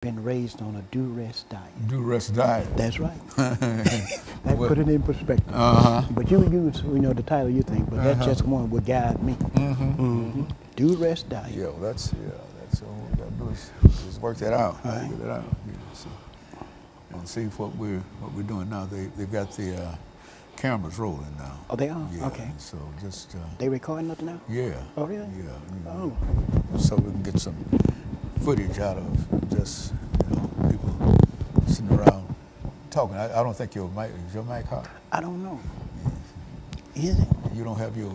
been raised on a do-rest diet. Do-rest diet. That's right. That put it in perspective. But you use, the title you think, but that's just one would guide me. Do-rest diet. Yeah, that's all we got to do is work that out. Right. Figure that out. And see what we're doing now. They've got the cameras rolling now. Oh, they are? Yeah, Okay. so just They recording nothing now? yeah. Oh, really? Yeah. Oh. So we can get some footage out of just people sitting around talking. I don't think is your mic hot? I don't know. Is it? You don't have your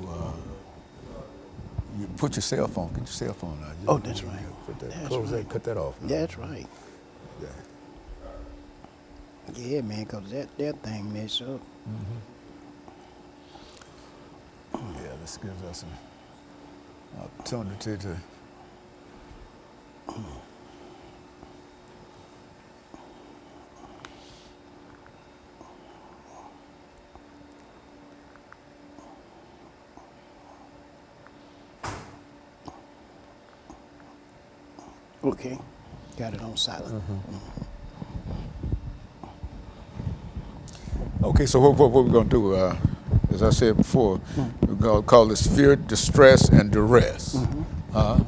you put your cell phone. Get your cell phone out. Oh, that's right. Put that, That's close right. that. Cut that off. That's right. Yeah. Yeah, man, because that thing messed up. Yeah, this gives us an opportunity to. Okay. Got it on silent. Okay, so what we're going to do, as I said before, we're going to call this fear, distress, and duress.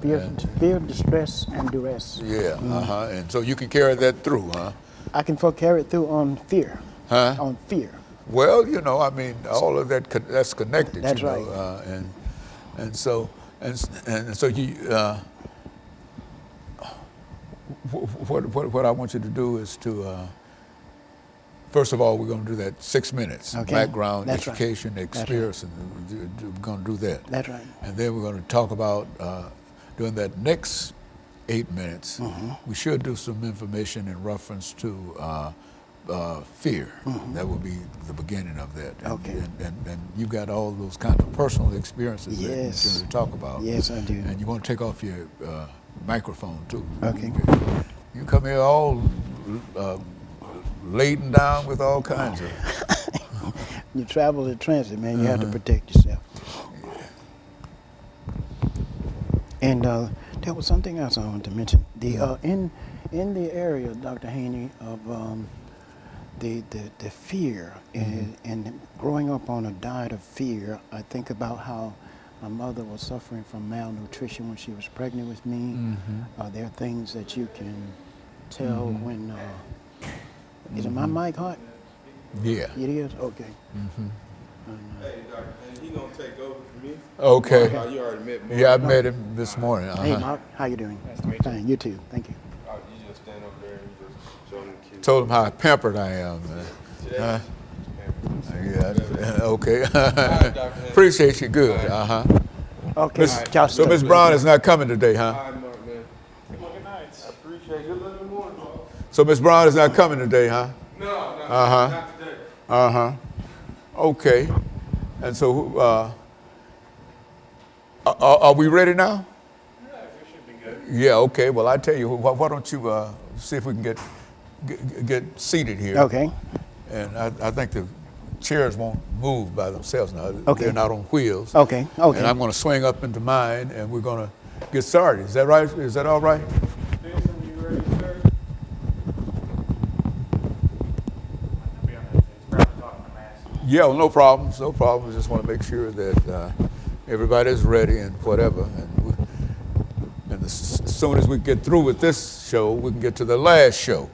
Fear, distress, and duress. Yeah, and so you can carry that through, huh? I can carry it through on fear. Huh? On fear. Well, I mean, all of that's connected. That's you know, right. And so you. What I want you to do is to. First of all, we're going to do that 6 minutes, background, That's education, right. experience, and we're going to do that. That's right. And then we're going to talk about, during that next 8 minutes, we should do some information in reference to fear. That will be the beginning of that. And you got all those kind of personal experiences that you're going to talk about. Yes, I do. And you want to take off your microphone, too. Okay. You come here all laden down with all kinds of. You travel in transit, man. You have to protect yourself. And there was something else I wanted to mention. The in the area, Dr. Haney, of the fear and growing up on a diet of fear. I think about how my mother was suffering from malnutrition when she was pregnant with me. There are things that you can tell when. Is it my mic hot? Yeah. It is? Okay. Hey, Doctor, and he gonna take over for me. Okay. You already met Mark. Yeah, I met him this morning. Hey, Mark, how you doing? Nice to meet you. Fine, you too. Thank you. You just stand over there and you just show them the kids. Told him how pampered I am. Today, Yeah. Okay. Dr. Appreciate you. Good. Okay. So Miss Brown is not coming today, huh? Hi, Mark, man. Good night. I appreciate it. Good looking morning, Mark. So Miss Brown is not coming today, huh? No, not today. Okay. And so, are we ready now? Yeah, we should be good. Yeah. Okay. Well, I tell you, why don't you see if we can get seated here? Okay. And I think the chairs won't move by themselves now. Okay. They're not on wheels. Okay. Okay. And I'm going to swing up into mine, and we're going to get started. Is that right? Is that all right? Jason, you ready, sir? Yeah, well, no problems. No problems. Just want to make sure that everybody's ready and whatever. And as soon as we get through with this show, we can get to the last show.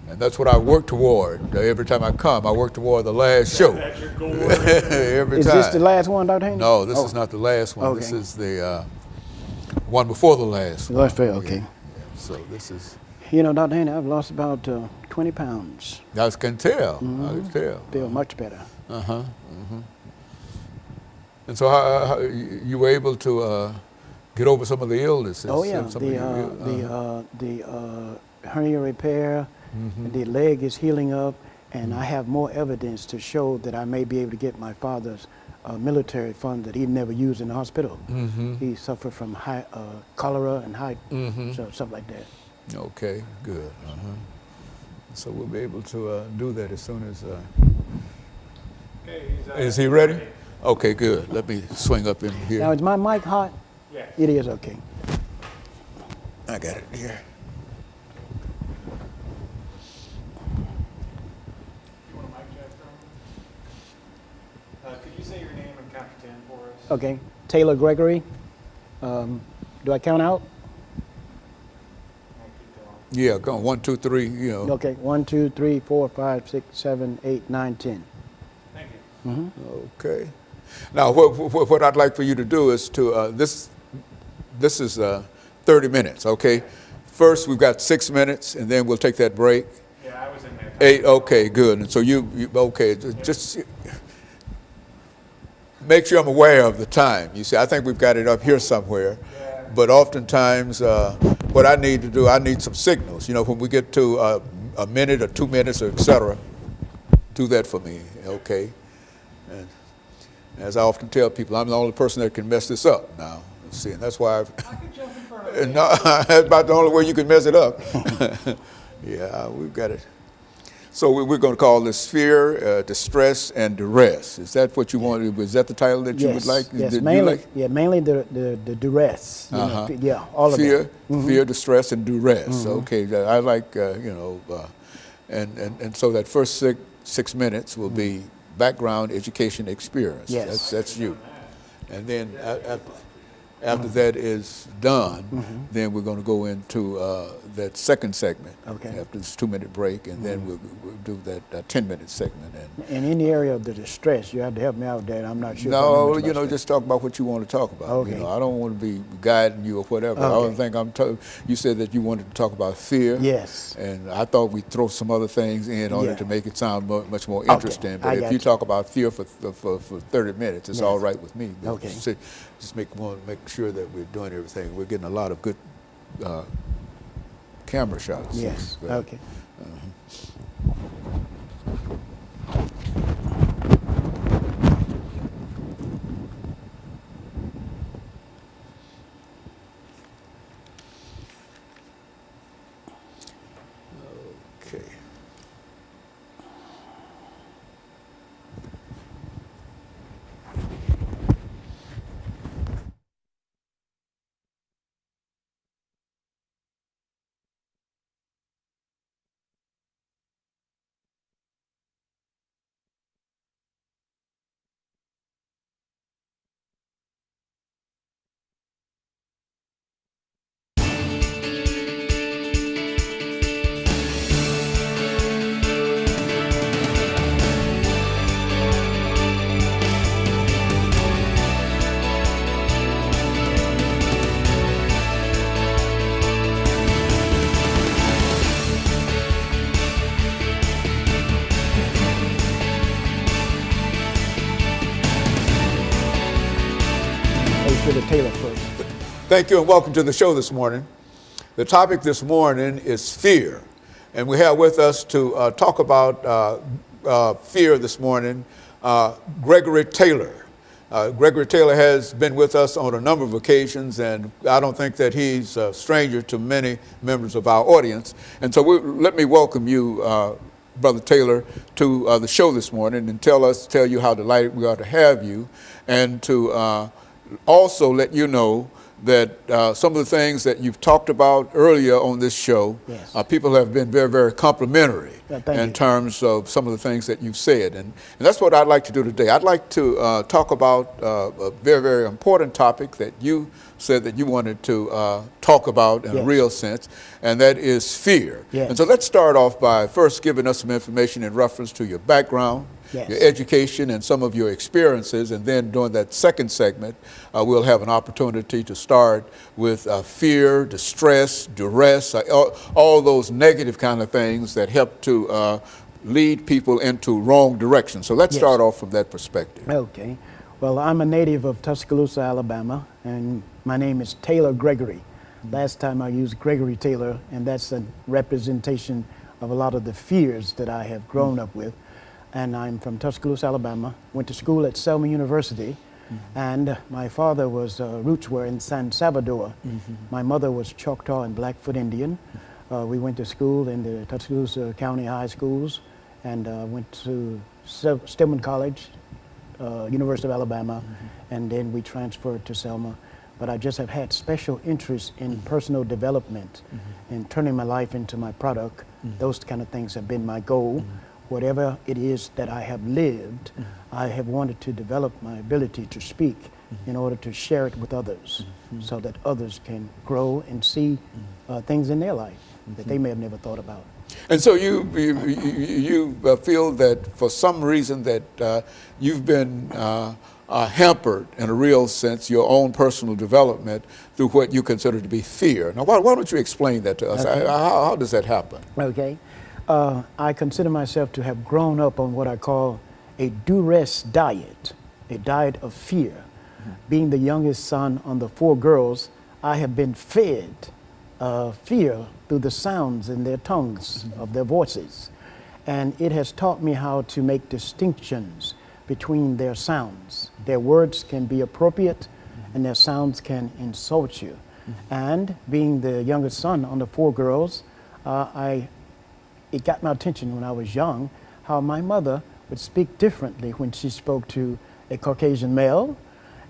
And that's what I work toward. Every time I come, I work toward the last show. That's your goal. Every Is time. this the last one, Dr. Haney? No, this is not the last one. Okay. This is the one before the last The one. last one, okay. Yeah. So this is, Dr. Haney, I've lost about 20 pounds. I can tell. I can tell. Feel much better. And so how you were able to get over some of the illnesses? Oh yeah, some of the hernia repair, the leg is healing up, and I have more evidence to show that I may be able to get my father's military fund that he never used in the hospital. He suffered from high cholera and high stuff like that. Okay, good. So we'll be able to do that as soon as. Is he ready? Okay, good. Let me swing up in here. Now, is my mic hot? Yeah. It is, okay. I got it here. Okay, Taylor Gregory. Do I count out? Yeah, go on. 1, 2, 3. You know. Okay, 1, 2, 3, 4, 5, 6, 7, 8, 9, 10. Thank you. Okay. Now, what I'd like for you to do is to this is 30 minutes. Okay. First, we've got 6 minutes, and then we'll take that break. Yeah, I was in there. 8. Okay, good. And so you okay? Just make sure I'm aware of the time. You see, I think we've got it up here somewhere. Yeah. But oftentimes, what I need to do, I need some signals. You know, when we get to a minute or 2 minutes, or et cetera, do that for me, okay? And as I often tell people, I'm the only person that can mess this up now. See, and that's why I can jump in front of you. no, that's about the only way you can mess it up. Yeah, we've got it. So we're going to call this fear, distress, and duress. Is that what you wanted? Was that the title that you would like? Yes, Did you mainly, like? yeah, mainly the duress. You know, yeah, all of Fear, that. fear, distress, and duress. Okay, I like and so that first 6 minutes will be background, education, experience. Yes. That's you, and then after that is done, then we're going to go into that second segment. Okay. After this 2-minute break, and then we'll do that 10-minute segment. And in the area of the distress, you have to help me out there. I'm not sure. No, you know, just talk about what you want to talk about. Okay. You know, I don't want to be guiding you or whatever. Okay. I don't think you said that you wanted to talk about fear. Yes. And I thought we'd throw some other things in order Yeah. to make it sound much more interesting. I But if got you you. talk about fear for 30 minutes, it's Yes. all right with me. But Okay. Just want to make sure that we're doing everything. We're getting a lot of good camera shots. Yes. But, Okay. Okay. Hey, to Taylor first. Thank you and welcome to the show this morning. The topic this morning is fear. And we have with us to talk about fear this morning, Gregory Taylor. Gregory Taylor has been with us on a number of occasions, and I don't think that he's a stranger to many members of our audience. And so let me welcome you, Brother Taylor, to the show this morning and tell you how delighted we are to have you, and to also let you know that some of the things that you've talked about earlier on this show, Yes. People have been very, very complimentary Thank in you. terms of some of the things that you've said. And that's what I'd like to do today. I'd like to talk about a very, very important topic that you said that you wanted to talk about in a Yes. real sense, and that is fear. Yes. And so let's start off by first giving us some information in reference to your background, Yes. your education, and some of your experiences. And then during that second segment, we'll have an opportunity to start with fear, distress, duress, all those negative kind of things that help to lead people into wrong direction. So let's Yes. start off from that perspective. Okay. Well, I'm a native of Tuscaloosa, Alabama, and my name is Taylor Gregory. Last time I used Gregory Taylor, and that's a representation of a lot of the fears that I have grown up with. And I'm from Tuscaloosa, Alabama. Went to school at Selma University, and my father was roots were in San Salvador. My mother was Choctaw and Blackfoot Indian. We went to school in the Tuscaloosa County High Schools, and went to Stillman College, University of Alabama, and then we transferred to Selma. But I just have had special interest in personal development and turning my life into my product. Those kind of things have been my goal. Whatever it is that I have lived, I have wanted to develop my ability to speak in order to share it with others so that others can grow and see things in their life that they may have never thought about. And so you feel that for some reason that you've been hampered in a real sense, your own personal development through what you consider to be fear. Now, why don't you explain that to us? Okay. How does that happen? Okay. I consider myself to have grown up on what I call a duress diet, a diet of fear. Being the youngest son on the 4 girls, I have been fed fear through the sounds in their tongues of their voices. And it has taught me how to make distinctions between their sounds. Their words can be appropriate and their sounds can insult you. And being the youngest son on the 4 girls, it got my attention when I was young how my mother would speak differently when she spoke to a Caucasian male,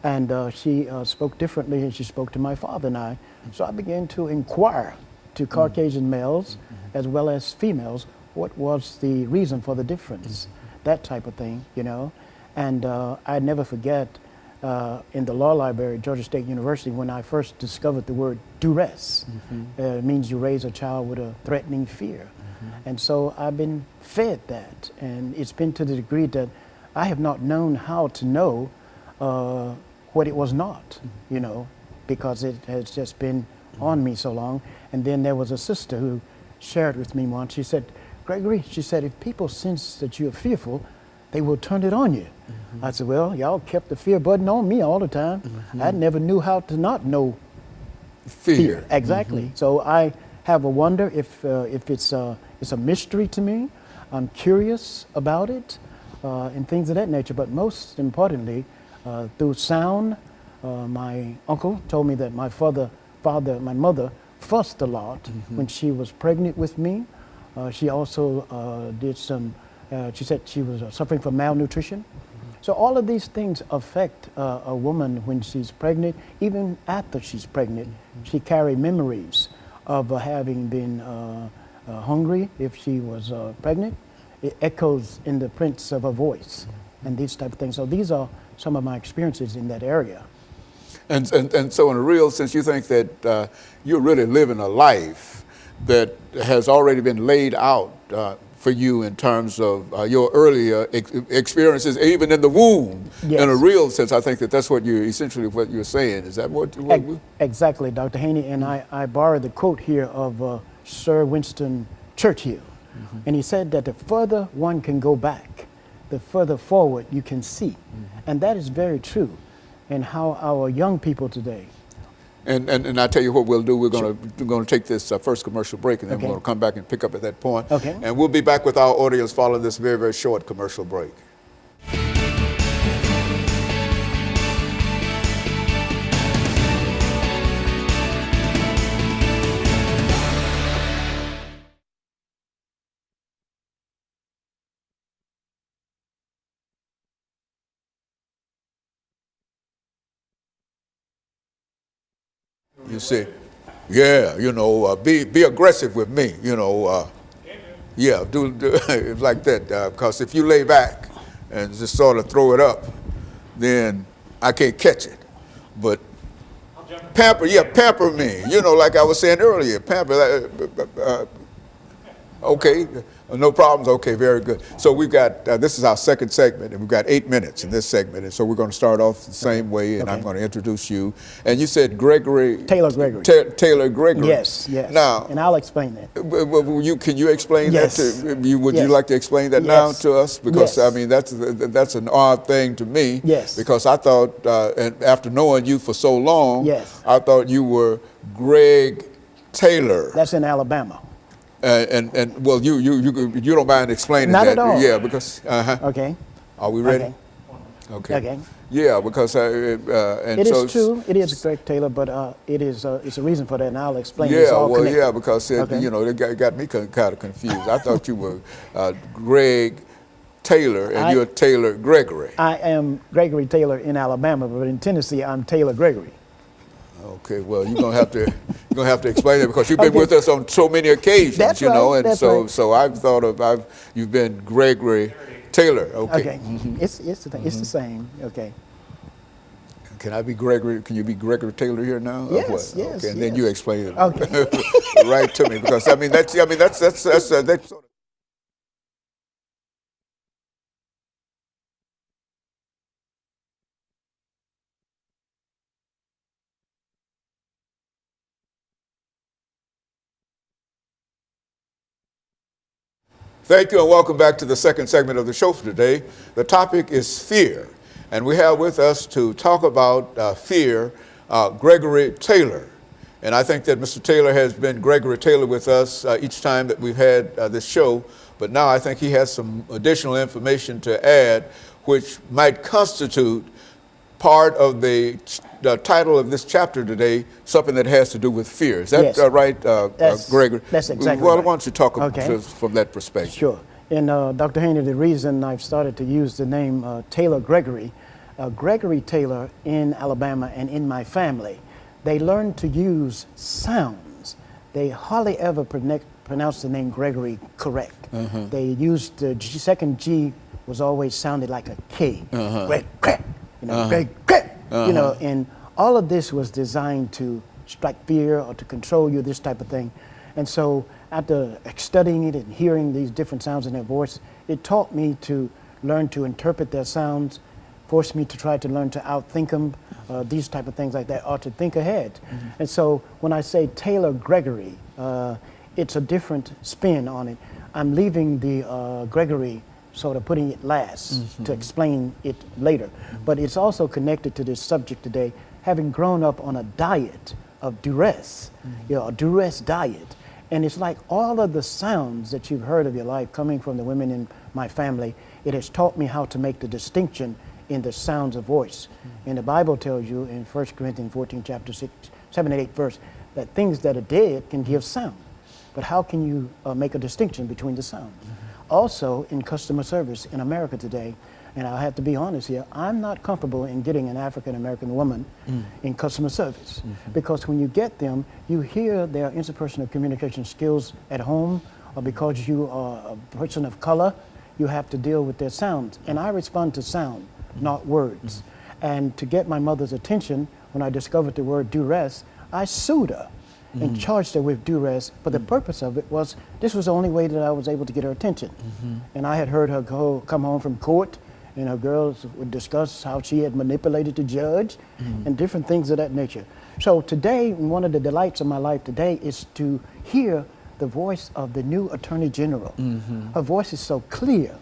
and she spoke differently and she spoke to my father and I. So I began to inquire to Caucasian males as well as females what was the reason for the difference, that type of thing, you know. And I never forget in the law library at Georgia State University when I first discovered the word duress. It means you raise a child with a threatening fear. And so I've been fed that, and it's been to the degree that I have not known how to know what it was not, you know, because it has just been on me so long. And then there was a sister who shared with me once. She said, Gregory, she said, if people sense that you're fearful, they will turn it on you. I said, well, y'all kept the fear button on me all the time. I never knew how to not know fear. Exactly. So I have a wonder if it's a mystery to me. I'm curious about it and things of that nature. But most importantly, through sound, my uncle told me that my my mother fussed a lot when she was pregnant with me. She also did some, she said she was suffering from malnutrition. So all of these things affect a woman when she's pregnant. Even after she's pregnant, she carries memories of having been hungry if she was pregnant. It echoes in the prints of her voice and these type of things. So these are some of my experiences in that area. And so in a real sense, you think that you're really living a life that has already been laid out for you in terms of your earlier experiences, even in the womb. Yes. In a real sense, I think that that's what you essentially what you're saying. Is that what Exactly, Dr. Haney. And I borrowed the quote here of Sir Winston Churchill. And he said that the further one can go back, the further forward you can see. And that is very true in how our young people today. And I tell you what we'll do. We're going to take this first commercial break, and then Okay. we're going to come back and pick up at that point. Okay. And we'll be back with our audience following this very, very short commercial break. You see, yeah, you know, be aggressive with me, you know, yeah, do like that, because if you lay back and just sort of throw it up, then I can't catch it. But pamper me, you know, like I was saying earlier, pamper. Okay, no problems. Okay, very good. So we've got, this is our second segment, and we've got 8 minutes in this segment. And so we're going to start off the same way, and I'm going to introduce you. And you said Gregory. Taylor Gregory. Taylor Gregory. Yes. Now. And I'll explain that. Can you explain Yes. that to you? Would you Yes. like to explain that now Yes. to us? Because, Yes. I mean, that's an odd thing to me. Yes. Because I thought, and after knowing you for so long, Yes. I thought you were Greg Taylor. That's in Alabama. And well, you don't mind explaining Not that? at all. Yeah, because Okay. Are we ready? Okay. Okay. Okay. Yeah, because and It so is true. It is Greg Taylor, but it's a reason for that, and I'll explain. It's yeah, all well, connected. yeah, because Okay. you know it got me kind of confused. I thought you were Greg Taylor and you're Taylor Gregory. I am Gregory Taylor in Alabama, but in Tennessee, I'm Taylor Gregory. Okay, well, you're gonna have to explain it because you've been with us on so many occasions, That's you know, right, and that's so right. so I've thought of you've been Gregory Taylor. Okay. Okay. It's the same. Okay. Can I be Gregory? Can you be Gregory Taylor here now? Or Yes, what? yes, Okay, and then yes. you explain it Okay. right to me, because that's sort of. Thank you and welcome back to the second segment of the show for today. The topic is fear, and we have with us to talk about fear, Gregory Taylor. And I think that Mr. Taylor has been Gregory Taylor with us each time that we've had this show, but now I think he has some additional information to add, which might constitute part of the title of this chapter today, something that has to do with fear. Is that Yes. Right, Gregory? That's exactly Well, right. why don't you talk Okay. from that perspective? Sure. And Dr. Haney, the reason I've started to use the name Taylor Gregory, Gregory Taylor in Alabama and in my family, they learned to use sounds. They hardly ever pronounce the name Gregory correct. They used the second G was always sounded like a K. Greg, Greg, Greg, Greg. And all of this was designed to strike fear or to control you, this type of thing. And so after studying it and hearing these different sounds in their voice, it taught me to learn to interpret their sounds, forced me to try to learn to outthink them, these type of things like that, or to think ahead. And so when I say Taylor Gregory, it's a different spin on it. I'm leaving the Gregory, sort of putting it last to explain it later. But it's also connected to this subject today, having grown up on a diet of duress, a duress diet. And it's like all of the sounds that you've heard of your life coming from the women in my family, it has taught me how to make the distinction in the sounds of voice. And the Bible tells you in 1 Corinthians 14, chapter 6, 7 and 8 verse, that things that are dead can give sound. But how can you make a distinction between the sounds? Also, in customer service in America today, and I have to be honest here, I'm not comfortable in getting an African-American woman in customer service. Because when you get them, you hear their interpersonal communication skills at home, or because you are a person of color, you have to deal with their sounds. And I respond to sound, not words. And to get my mother's attention, when I discovered the word duress, I sued her and charged her with duress, but the purpose of it was, this was the only way that I was able to get her attention. And I had heard her come home from court, and her girls would discuss how she had manipulated the judge and different things of that nature. So today, one of the delights of my life today is to hear the voice of the new Attorney General. Her voice is so clear.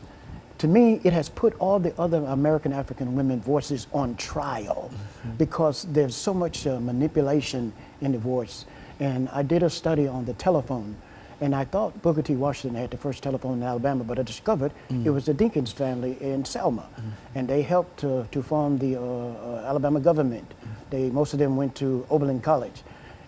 To me, it has put all the other American African women voices on trial because there's so much manipulation in the voice. And I did a study on the telephone, and I thought Booker T. Washington had the first telephone in Alabama, but I discovered it was the Dinkins family in Selma, and they helped to form the Alabama government. Most of them went to Oberlin College.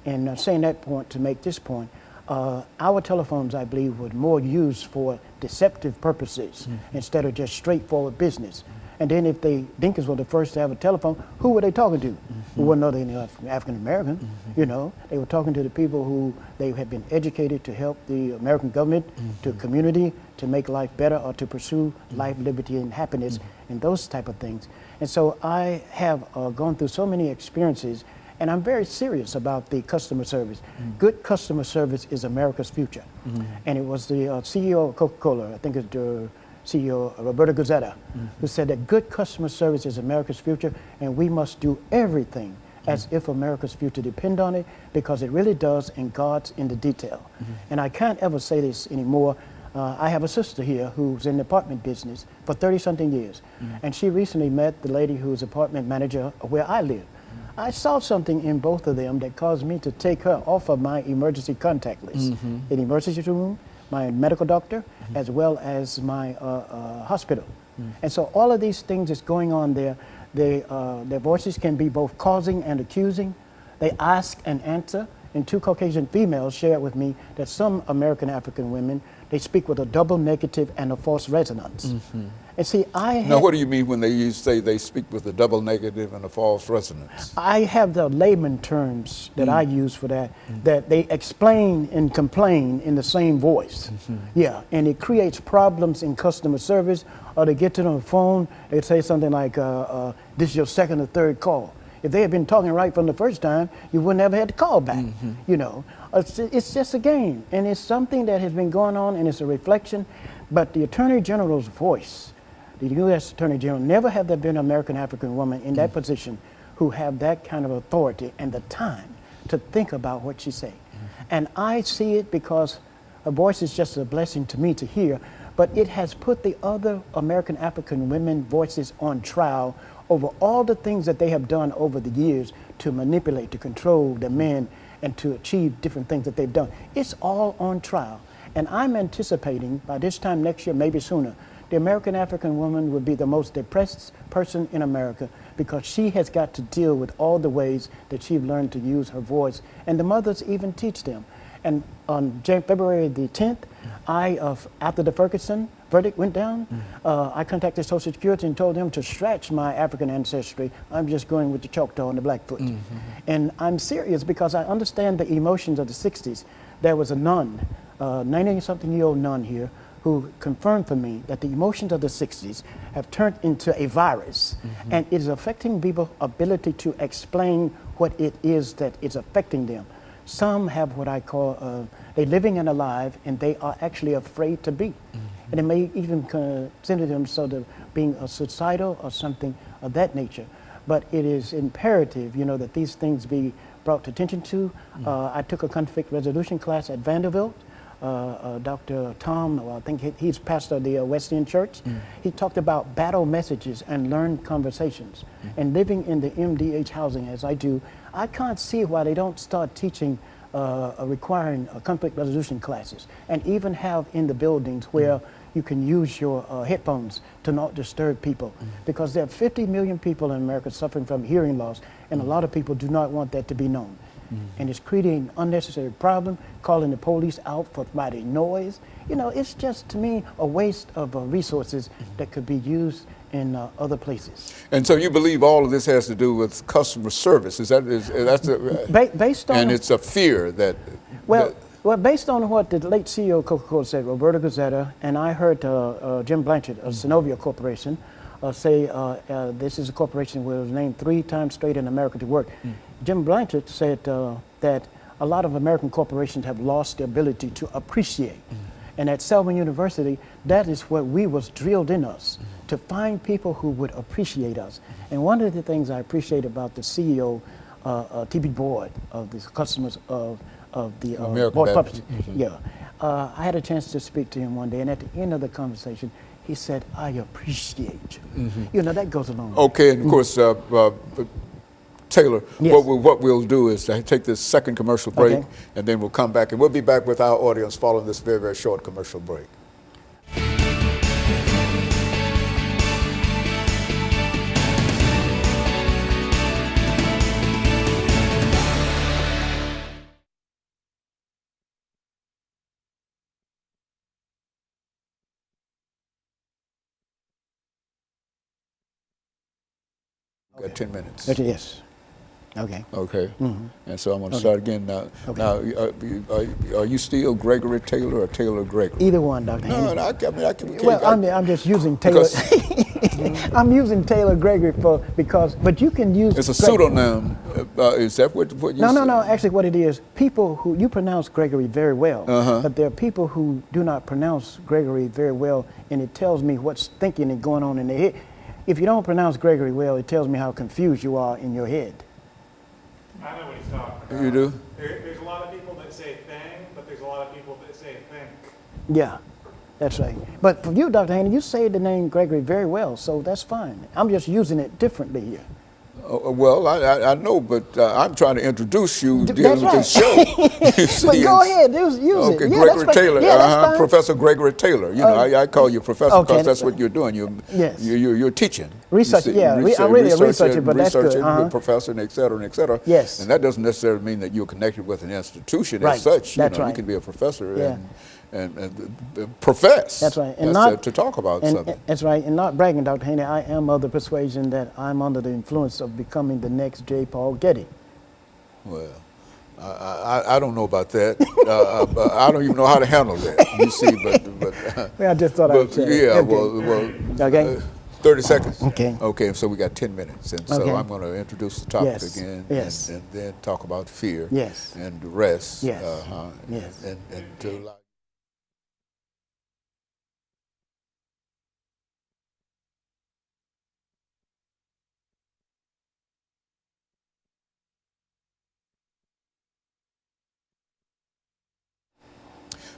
And saying that point to make this point, our telephones, I believe, were more used for deceptive purposes instead of just straightforward business. And then if the Dinkins were the first to have a telephone, who were they talking to? Who wasn't any African American, They were talking to the people who they had been educated to help the American government, to community, to make life better or to pursue life, liberty, and happiness, and those type of things. And so I have gone through so many experiences, and I'm very serious about the customer service. Good customer service is America's future. And it was the CEO of Coca-Cola, I think it's the CEO Roberto Gazetta, who said that good customer service is America's future, and we must do everything as if America's future depend on it, because it really does, and God's in the detail. And I can't ever say this anymore. I have a sister here who's in the apartment business for 30-something years, and she recently met the lady who's apartment manager where I live. I saw something in both of them that caused me to take her off of my emergency contact list. In the emergency room, my medical doctor, as well as my hospital. And so all of these things that's going on there, their voices can be both causing and accusing. They ask and answer. And two Caucasian females shared with me that some American African women, they speak with a double negative and a false resonance. And see, Now, what do you mean when they say they speak with a double negative and a false resonance? I have the layman terms that I use for that, that they explain and complain in the same voice. Yeah, and it creates problems in customer service, or they get to the phone, they say something like, this is your second or third call. If they had been talking right from the first time, you wouldn't have had to call back. You know, it's just a game, and it's something that has been going on, and it's a reflection. But the Attorney General's voice, the U.S. Attorney General, never have there been an American African woman in that position who have that kind of authority and the time to think about what she say. And I see it because her voice is just a blessing to me to hear, but it has put the other American African women voices on trial over all the things that they have done over the years to manipulate, to control the men, and to achieve different things that they've done. It's all on trial. And I'm anticipating by this time next year, maybe sooner, the American African woman will be the most depressed person in America because she has got to deal with all the ways that she's learned to use her voice, and the mothers even teach them. And on February the 10th, after the Ferguson verdict went down, I contacted Social Security and told them to scratch my African ancestry. I'm just going with the Choctaw and the Blackfoot. And I'm serious because I understand the emotions of the 60s. There was a nun, 90-something-year-old nun here, who confirmed for me that the emotions of the 60s have turned into a virus, and it is affecting people's ability to explain what it is that is affecting them. Some have what I call, they're living and alive, and they are actually afraid to be. And it may even consider them sort of being suicidal or something of that nature. But it is imperative, you know, that these things be brought attention to. I took a conflict resolution class at Vanderbilt. Dr. Tom, I think he's pastor of the West End Church. He talked about battle messages and learned conversations. And living in the MDH housing as I do, I can't see why they don't start teaching requiring conflict resolution classes, and even have in the buildings where you can use your headphones to not disturb people, because there are 50 million people in America suffering from hearing loss, and a lot of people do not want that to be known. And it's creating unnecessary problem, calling the police out for providing noise. You know, it's just, to me, a waste of resources that could be used in other places. And so you believe all of this has to do with customer service? Based on, and it's a fear that... Well, based on what the late CEO of Coca-Cola said, Roberto Gazzetta, and I heard Jim Blanchard of Synovia Corporation say this is a corporation where it was named 3 times straight in America to work. Jim Blanchard said that a lot of American corporations have lost the ability to appreciate. And at Selma University, that is what we was drilled in us, to find people who would appreciate us. And one of the things I appreciate about the CEO, T.B. Boyd, of the customers of the Boyd Publishing, I had a chance to speak to him one day, and at the end of the conversation, he said, "I appreciate you." You know, that goes along. Okay, and of course, Taylor, Yes. what we'll do is take this second commercial break, and then we'll come back, and we'll be back with our audience following this very, very short commercial break. Got 10 minutes. Yes. Okay. Okay. And so I'm going to start again now. Now, are you still Gregory Taylor or Taylor Gregory? Either one, Dr. Haney. No, I can. Well, I'm just using Taylor. I'm using Taylor Gregory but you can use. It's a pseudonym. Is that what you said? No. Actually, what it is, people who, you pronounce Gregory very well, but there are people who do not pronounce Gregory very well, and it tells me what's thinking and going on in their head. If you don't pronounce Gregory well, it tells me how confused you are in your head. I know what he's talking about. You do? There's a lot of people that say thing, but there's a lot of people that say think. Yeah, that's right. But for you, Dr. Haney, you say the name Gregory very well, so that's fine. I'm just using it differently here. Well, I know, but I'm trying to introduce you to That's right. this show. You see, But go ahead, use it. Okay, Yeah, Gregory that's Taylor, fine. Yeah, that's fine. Professor Gregory Taylor. You know, I call you professor Okay, because that's that's what you're doing. You're teaching. Research, You see, yeah. I'm really a researcher, but that's good. Researcher, professor, and et cetera, and et cetera. Yes. And that doesn't necessarily mean that you're connected with an institution Right. as such. That's You right. can be a professor Yeah. and profess. That's right. And to talk about something. That's right. And not bragging, Dr. Haney, I am of the persuasion that I'm under the influence of becoming the next J. Paul Getty. Well, I don't know about that. I don't even know how to handle that. You see, but Well, I just thought I'd check. yeah. Okay. Well. Okay. 30 seconds? Okay. Okay, so we got 10 minutes. And so Okay. I'm going to introduce the topic Yes. again Yes. and then talk about fear Yes. and the rest. Yes. Yes. And to allow.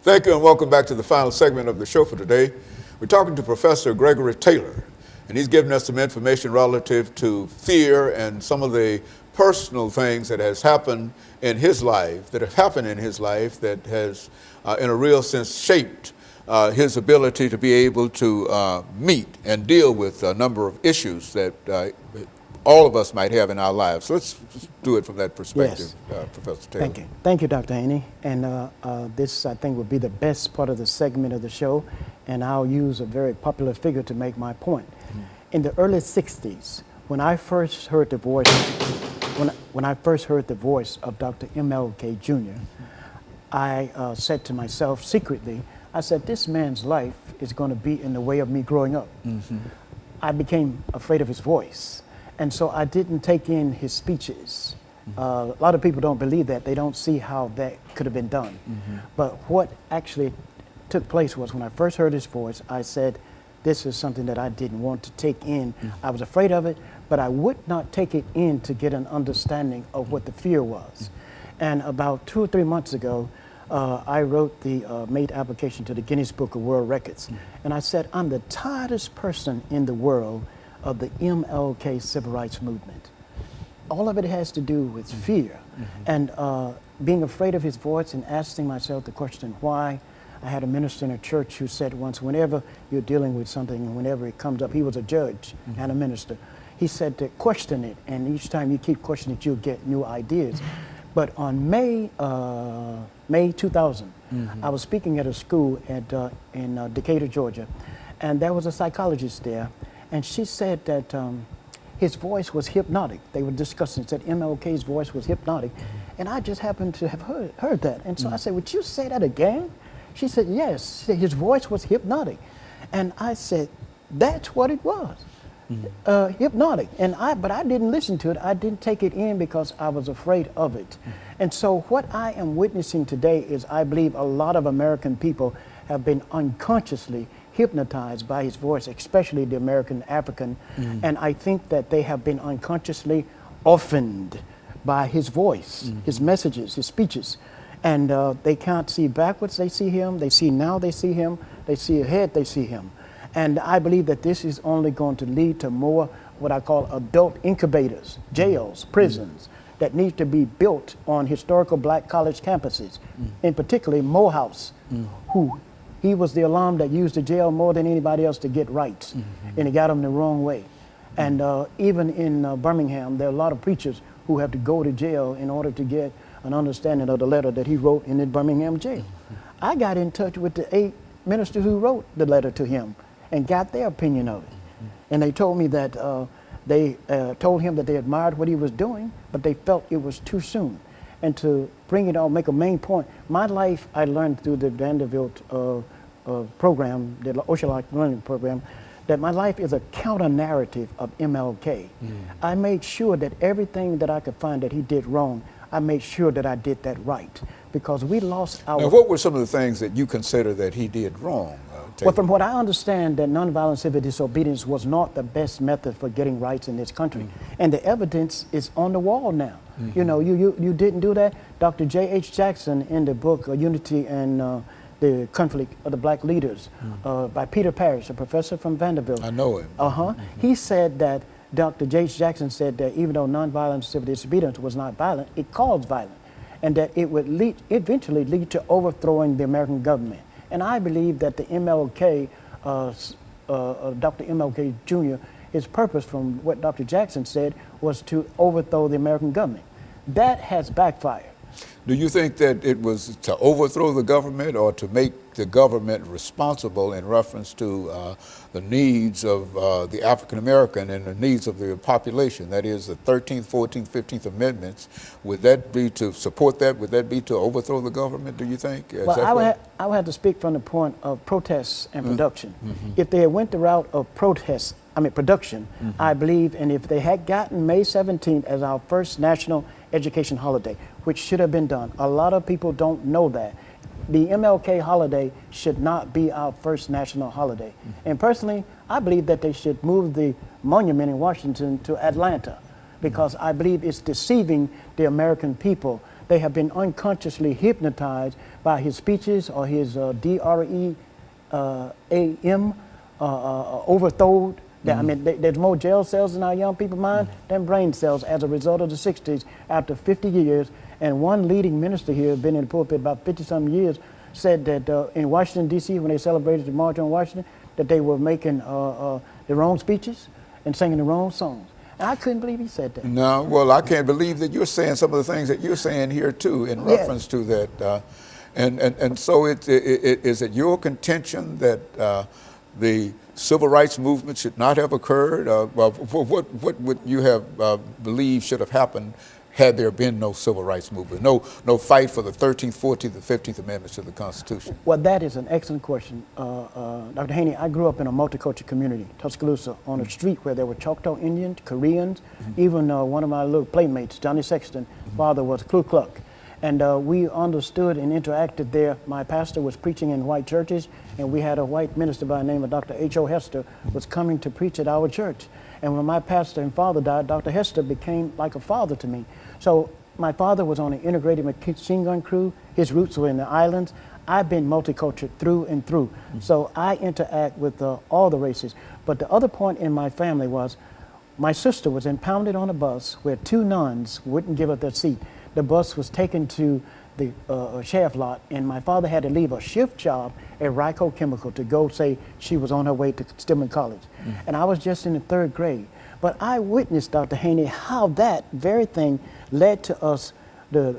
Thank you and welcome back to the final segment of the show for today. We're talking to Professor Gregory Taylor, and he's giving us some information relative to fear and some of the personal things that has happened in his life, that has, in a real sense, shaped his ability to be able to meet and deal with a number of issues that all of us might have in our lives. So let's do it from that perspective, Professor Taylor. Thank you. Thank you, Dr. Haney. And this, I think, will be the best part of the segment of the show, and I'll use a very popular figure to make my point. In the early 60s, when I first heard the voice, when I first heard the voice of Dr. MLK Jr., I said to myself secretly, I said, this man's life is going to be in the way of me growing up. I became afraid of his voice. And so I didn't take in his speeches. A lot of people don't believe that. They don't see how that could have been done. But what actually took place was when I first heard his voice, I said, this is something that I didn't want to take in. I was afraid of it, but I would not take it in to get an understanding of what the fear was. And about 2 or 3 months ago, I wrote made application to the Guinness Book of World Records. And I said, I'm the tiredest person in the world of the MLK civil rights movement. All of it has to do with fear and being afraid of his voice and asking myself the question, why? I had a minister in a church who said once, whenever you're dealing with something and whenever it comes up, he was a judge and a minister, he said to question it, and each time you keep questioning it, you'll get new ideas. But on May 2000, I was speaking at a school in Decatur, Georgia, and there was a psychologist there, and she said that his voice was hypnotic. They were discussing, said MLK's voice was hypnotic, and I just happened to have heard that. And so I said, would you say that again? She said, yes, his voice was hypnotic. And I said, that's what it was, hypnotic. But I didn't listen to it. I didn't take it in because I was afraid of it. And so what I am witnessing today is I believe a lot of American people have been unconsciously hypnotized by his voice, especially the American African. And I think that they have been unconsciously orphaned by his voice, his messages, his speeches. And they can't see backwards, they see him. They see now, they see him. They see ahead, they see him. And I believe that this is only going to lead to more what I call adult incubators, jails, prisons, that need to be built on historical black college campuses, in particularly Morehouse, who he was the alum that used the jail more than anybody else to get rights, and it got him the wrong way. And even in Birmingham, there are a lot of preachers who have to go to jail in order to get an understanding of the letter that he wrote in the Birmingham jail. I got in touch with the 8 ministers who wrote the letter to him and got their opinion of it. And they told me that they told him that they admired what he was doing, but they felt it was too soon. And to bring it on, make a main point, my life I learned through the Vanderbilt program, the Ocean Learning Program, that my life is a counter-narrative of MLK. I made sure that everything that I could find that he did wrong, I made sure that I did that right, because we lost our... Now, what were some of the things that you consider that he did wrong? Well, from what I understand, that nonviolent civil disobedience was not the best method for getting rights in this country. And the evidence is on the wall now. You know, you didn't do that. Dr. J.H. Jackson, in the book Unity and the Conflict of the Black Leaders, by Peter Parrish, a professor from Vanderbilt. I know him. He said that, Dr. J.H. Jackson said that even though nonviolent civil disobedience was not violent, it caused violence, and that it would eventually lead to overthrowing the American government. And I believe that the MLK, Dr. MLK Jr., his purpose, from what Dr. Jackson said, was to overthrow the American government. That has backfired. Do you think that it was to overthrow the government or to make the government responsible in reference to the needs of the African American and the needs of the population? That is, the 13th, 14th, 15th Amendments. Would that be to support that? Would that be to overthrow the government, do you think? Well, I would have to speak from the point of protests and production. If they had went the route of protests production, I believe, and if they had gotten May 17th as our first national education holiday, which should have been done, a lot of people don't know that. The MLK holiday should not be our first national holiday. And personally, I believe that they should move the monument in Washington to Atlanta, because I believe it's deceiving the American people. They have been unconsciously hypnotized by his speeches or his DREAM overthrow. There's more jail cells in our young people's mind than brain cells as a result of the 60s after 50 years. And one leading minister here, been in the pulpit about 50-some years, said that in Washington, D.C., when they celebrated the March on Washington, that they were making their own speeches and singing their own songs. And I couldn't believe he said that. No, well, I can't believe that you're saying some of the things that you're saying here, too, in reference to that. And so is it your contention that the civil rights movement should not have occurred? What would you have believed should have happened had there been no civil rights movement, no fight for the 13th, 14th, and 15th Amendments to the Constitution? Well, that is an excellent question. Dr. Haney, I grew up in a multicultural community, Tuscaloosa, on a street where there were Choctaw Indians, Koreans, even one of my little playmates, Johnny Sexton, father was Ku Klux. And we understood and interacted there. My pastor was preaching in white churches, and we had a white minister by the name of Dr. H.O. Hester was coming to preach at our church. And when my pastor and father died, Dr. Hester became like a father to me. So my father was on an integrated machine gun crew. His roots were in the islands. I've been multicultural through and through. So I interact with all the races. But the other point in my family was my sister was impounded on a bus where two nuns wouldn't give up their seat. The bus was taken to the sheriff lot, and my father had to leave a shift job at Ryco Chemical to go say she was on her way to Stillman College. And I was just in the 3rd grade. But I witnessed, Dr. Haney, how that very thing led to us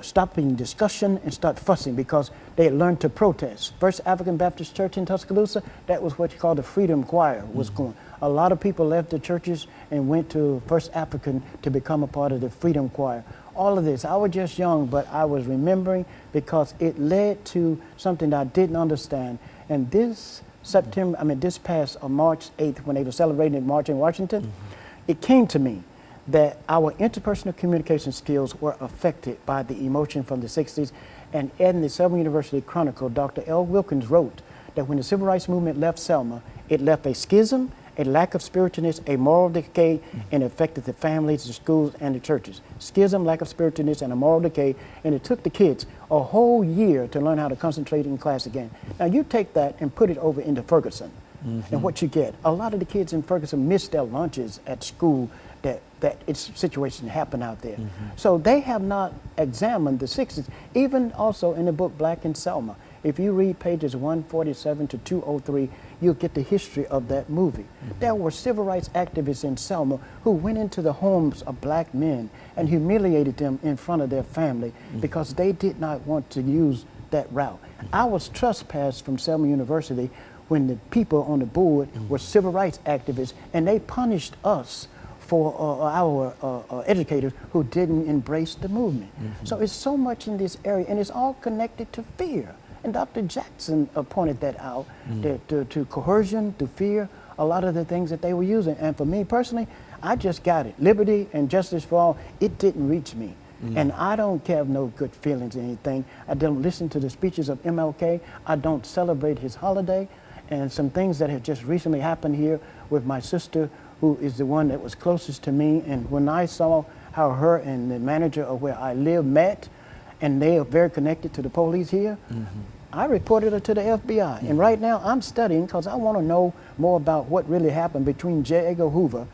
stopping discussion and start fussing because they had learned to protest. First African Baptist Church in Tuscaloosa, that was what you call the Freedom Choir was going. A lot of people left the churches and went to First African to become a part of the Freedom Choir. All of this, I was just young, but I was remembering because it led to something that I didn't understand. And this this past March 8th, when they were celebrating March in Washington, it came to me that our interpersonal communication skills were affected by the emotion from the 60s. And in the Selma University Chronicle, Dr. L. Wilkins wrote that when the Civil Rights Movement left Selma, it left a schism, a lack of spiritualness, a moral decay, and affected the families, the schools, and the churches. Schism, lack of spiritualness, and a moral decay, and it took the kids a whole year to learn how to concentrate in class again. Now you take that and put it over into Ferguson, and what you get, a lot of the kids in Ferguson missed their lunches at school that its situation happened out there. So they have not examined the 60s, even also in the book Black in Selma. If you read pages 147 to 203, you'll get the history of that movie. There were civil rights activists in Selma who went into the homes of black men and humiliated them in front of their family because they did not want to use that route. I was trespassed from Selma University when the people on the board were civil rights activists, and they punished us for our educators who didn't embrace the movement. So it's so much in this area, and it's all connected to fear. And Dr. Jackson pointed that out, to coercion, to fear, a lot of the things that they were using. And for me personally, I just got it. Liberty and justice for all, it didn't reach me. And I don't have no good feelings or anything. I don't listen to the speeches of MLK. I don't celebrate his holiday. And some things that have just recently happened here with my sister, who is the one that was closest to me. And when I saw how her and the manager of where I live met, and they are very connected to the police here, I reported her to the FBI. And right now I'm studying because I want to know more about what really happened between J. Edgar Hoover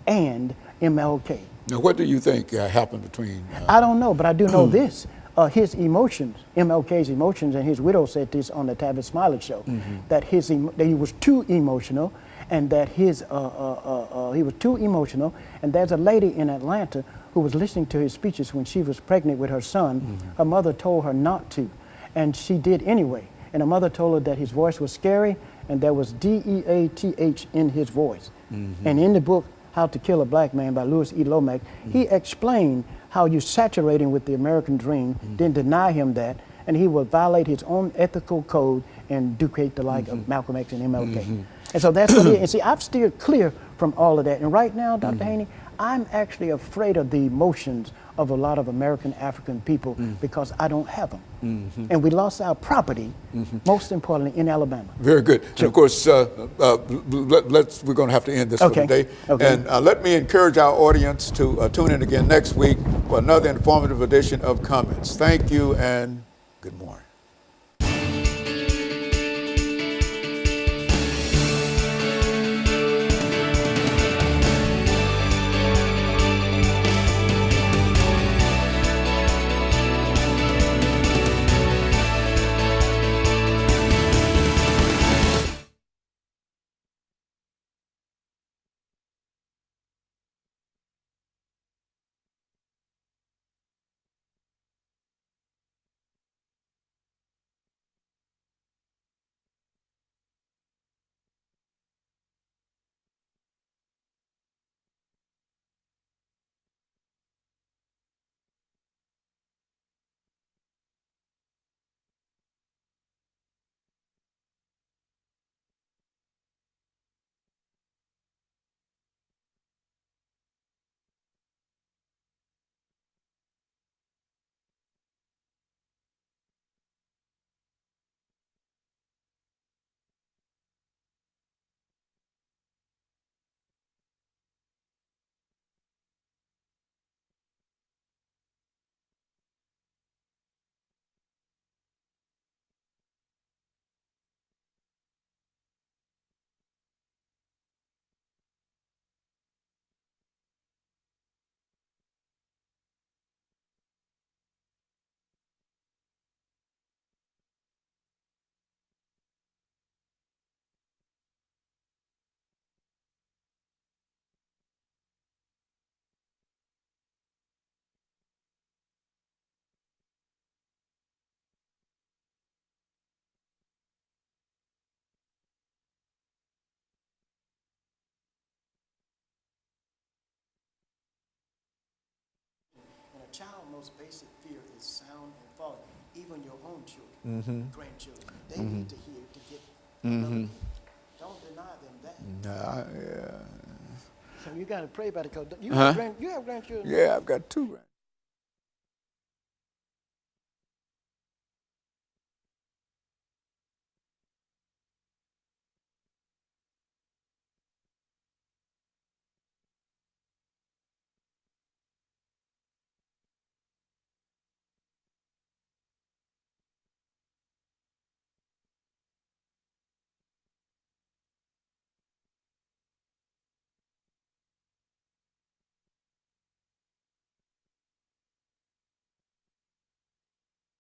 and MLK. Now, what do you think happened between? I don't know, but I do know this. His emotions, MLK's emotions, and his widow said this on the Tavis Smiley show, that that he was too emotional, and that he was too emotional. And there's a lady in Atlanta who was listening to his speeches when she was pregnant with her son. Her mother told her not to, and she did anyway. And her mother told her that his voice was scary, and there was DEATH in his voice. And in the book, How to Kill a Black Man by Louis E. Lomax, he explained how you saturating with the American dream, then deny him that, and he will violate his own ethical code and duplicate the like of Malcolm X and MLK. And so that's what it is. And see, I've steered clear from all of that. And right now, Dr. Haney, I'm actually afraid of the emotions of a lot of American African people because I don't have them. And we lost our property, most importantly, in Alabama. Very good. And of course, we're going to have to end this for today. Okay. And let me encourage our audience to tune in again next week for another informative edition of Comments. Thank you and good morning. And a child's most basic fear is sound and falling. Even your own children, grandchildren, they need to hear to get melody. Don't deny them that. So you got to pray about it because you have grandchildren. Yeah, I've got 2 grandchildren.